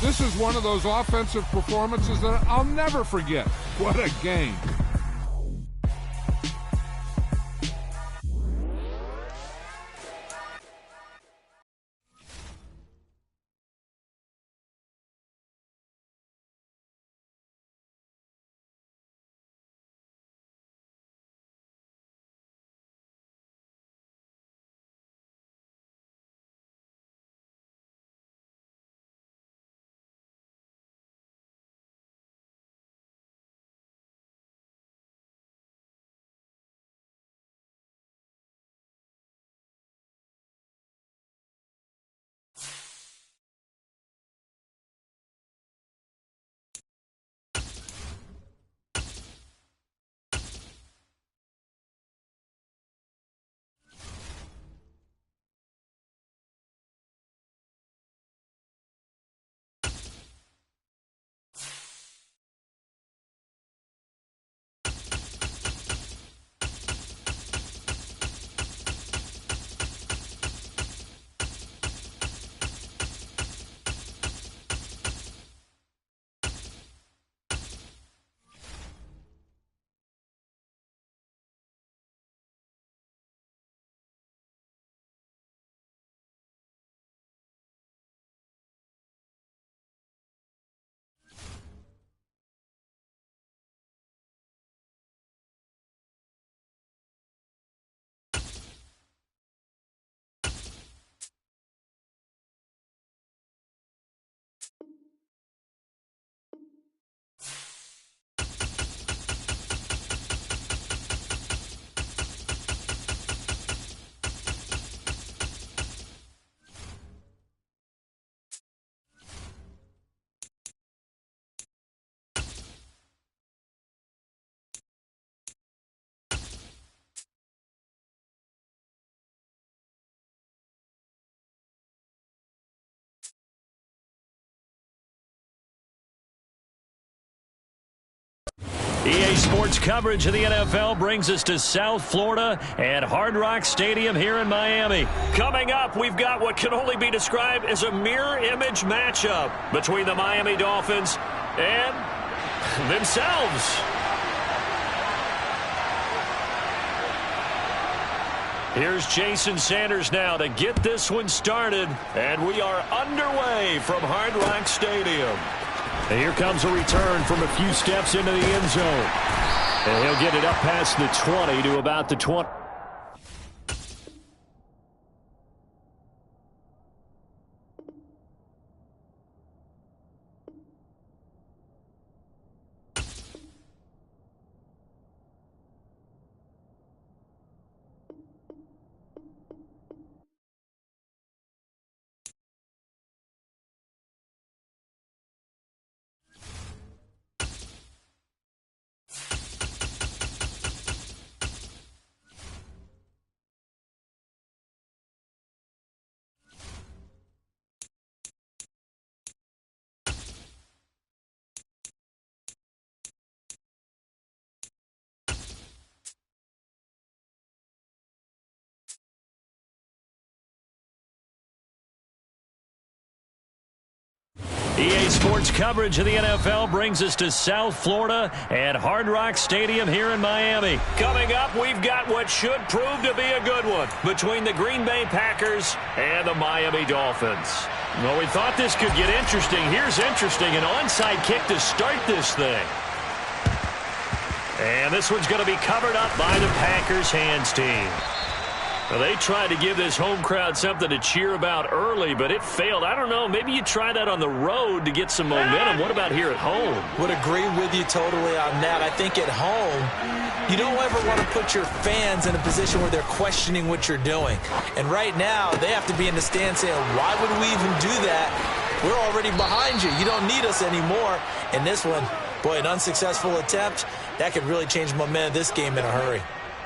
This is one of those offensive performances that I'll never forget. What a game. EA Sports coverage of the NFL brings us to South Florida at Hard Rock Stadium here in Miami. Coming up, we've got what can only be described as a mirror image matchup between the Miami Dolphins and themselves. Here's Jason Sanders now to get this one started, and we are underway from Hard Rock Stadium. And here comes a return from a few steps into the end zone. And he'll get it up past the 20 to about the 20. EA Sports coverage of the NFL brings us to South Florida at Hard Rock Stadium here in Miami. Coming up, we've got what should prove to be a good one between the Green Bay Packers and the Miami Dolphins. Well, we thought this could get interesting. Here's interesting, an onside kick to start this thing. And this one's going to be covered up by the Packers hands team. Well, they tried to give this home crowd something to cheer about early, but it failed. I don't know. Maybe you try that on the road to get some momentum. What about here at home? Would agree with you totally on that. I think at home, you don't ever want to put your fans in a position where they're questioning what you're doing. And right now, they have to be in the stand saying, why would we even do that? We're already behind you. You don't need us anymore. And this one, boy, an unsuccessful attempt, that could really change momentum of this game in a hurry.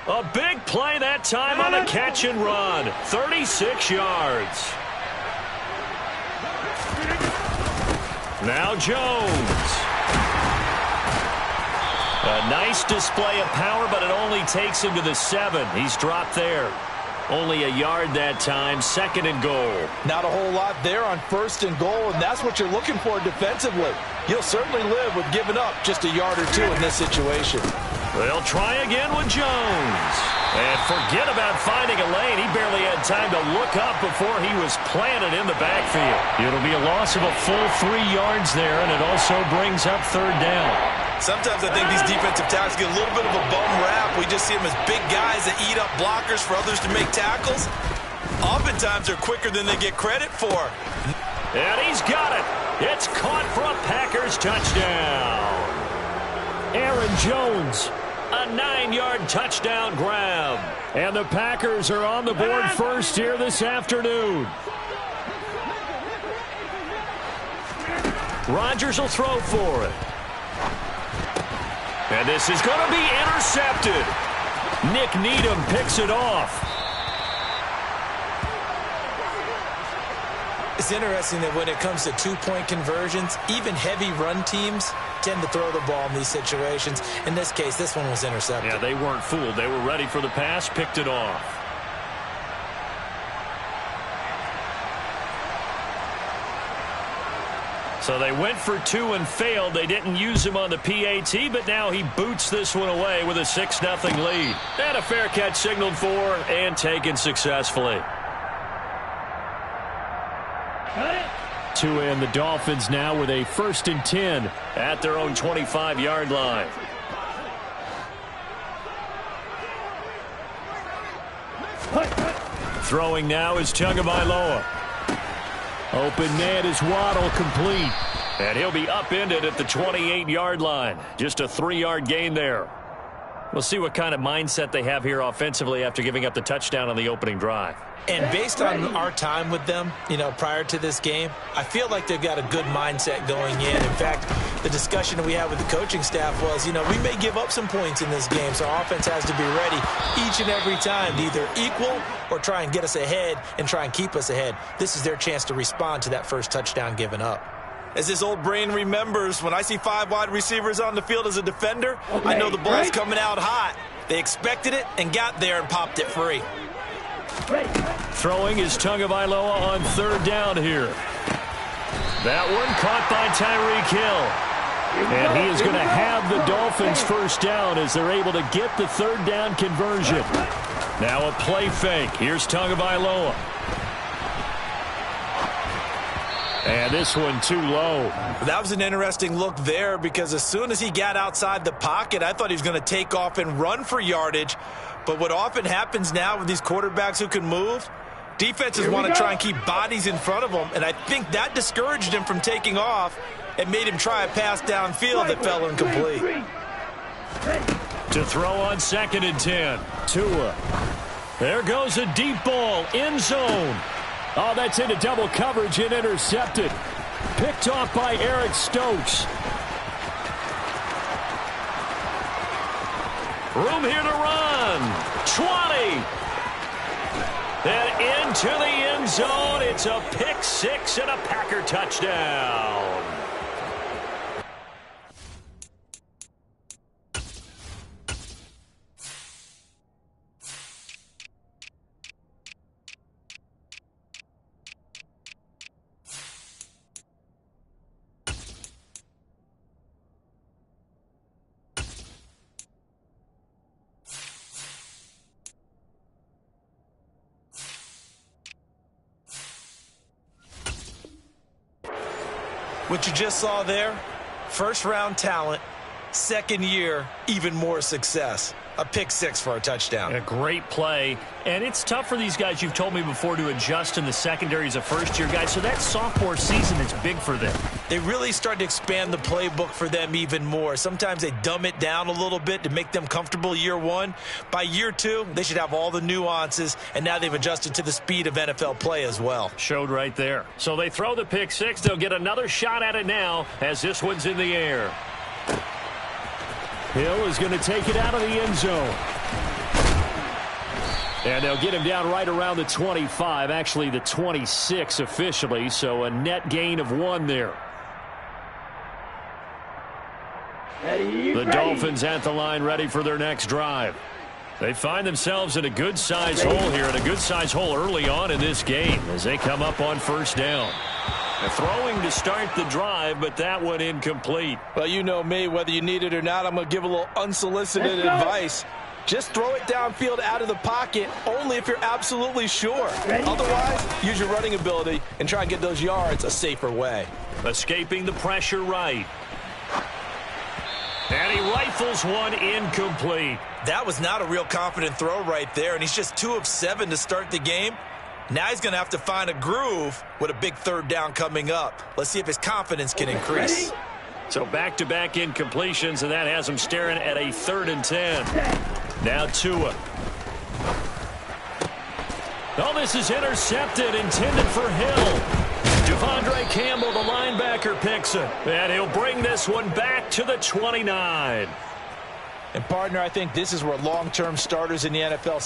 A big play that time on the catch and run. 36 yards. Now Jones. A nice display of power, but it only takes him to the 7. He's dropped there. Only a yard that time, 2nd and goal. Not a whole lot there on 1st and goal, and that's what you're looking for defensively. You'll certainly live with giving up just a yard or two in this situation. They'll try again with Jones. And forget about finding a lane. He barely had time to look up before he was planted in the backfield. It'll be a loss of a full 3 yards there, and it also brings up 3rd down. Sometimes I think these defensive tackles get a little bit of a bum rap. We just see them as big guys that eat up blockers for others to make tackles. Oftentimes they're quicker than they get credit for. And he's got it. It's caught for a Packers touchdown. Aaron Jones, a 9-yard touchdown grab. And the Packers are on the board first here this afternoon. Rodgers will throw for it. And this is going to be intercepted. Nick Needham picks it off. It's interesting that when it comes to 2-point conversions, even heavy run teams tend to throw the ball in these situations. In this case, this one was intercepted. Yeah, they weren't fooled. They were ready for the pass, picked it off. So they went for 2 and failed. They didn't use him on the PAT, but now he boots this one away with a 6-0 lead. And a fair catch signaled for and taken successfully. And the Dolphins now with a 1st and 10 at their own 25-yard line. Throwing now is Tagovailoa. Open man is Waddle, complete. And he'll be upended at the 28-yard line. Just a 3-yard gain there. We'll see what kind of mindset they have here offensively after giving up the touchdown on the opening drive. And based on our time with them, prior to this game, I feel like they've got a good mindset going in. In fact, the discussion that we had with the coaching staff was, we may give up some points in this game, so our offense has to be ready each and every time to either equal or try and get us ahead and try and keep us ahead. This is their chance to respond to that first touchdown given up. As this old brain remembers, when I see 5 wide receivers on the field as a defender, I know the ball's coming out hot. They expected it and got there and popped it free. Throwing is Tagovailoa on 3rd down here. That one caught by Tyreek Hill. And he is going to have the Dolphins 1st down as they're able to get the 3rd down conversion. Now a play fake. Here's Tagovailoa. And this one too low. That was an interesting look there because as soon as he got outside the pocket, I thought he was going to take off and run for yardage. But what often happens now with these quarterbacks who can move, defenses want to try and keep bodies in front of them. And I think that discouraged him from taking off and made him try a pass downfield that fell incomplete. To throw on 2nd and 10. Tua. There goes a deep ball. End zone. Oh, that's into double coverage and intercepted. Picked off by Eric Stokes. Room here to run. 20. And into the end zone. It's a pick 6 and a Packer touchdown. What you just saw there, 1st-round talent, 2nd year, even more success. A pick 6 for a touchdown. A great play. And it's tough for these guys, you've told me before, to adjust in the secondary as a first-year guy. So that sophomore season is big for them. They really start to expand the playbook for them even more. Sometimes they dumb it down a little bit to make them comfortable year 1. By year 2, they should have all the nuances, and now they've adjusted to the speed of NFL play as well. Showed right there. So they throw the pick 6. They'll get another shot at it now as this one's in the air. Hill is going to take it out of the end zone. And they'll get him down right around the 25, actually the 26 officially, so a net gain of 1 there. The Dolphins at the line ready for their next drive. They find themselves in a good-sized hole here, and a good-sized hole early on in this game as they come up on first down. They're throwing to start the drive, but that one incomplete. Well, you know me, whether you need it or not, I'm going to give a little unsolicited advice. Just throw it downfield out of the pocket only if you're absolutely sure. Otherwise, use your running ability and try and get those yards a safer way. Escaping the pressure right. And he rifles one incomplete. That was not a real confident throw right there, and he's just 2 of 7 to start the game. Now he's going to have to find a groove with a big third down coming up. Let's see if his confidence can increase. So back-to-back incompletions, and that has him staring at a 3rd and 10. Now Tua. Oh, this is intercepted, intended for Hill. Devondre Campbell, the linebacker, picks it. And he'll bring this one back to the 29. And, partner, I think this is where long-term starters in the NFL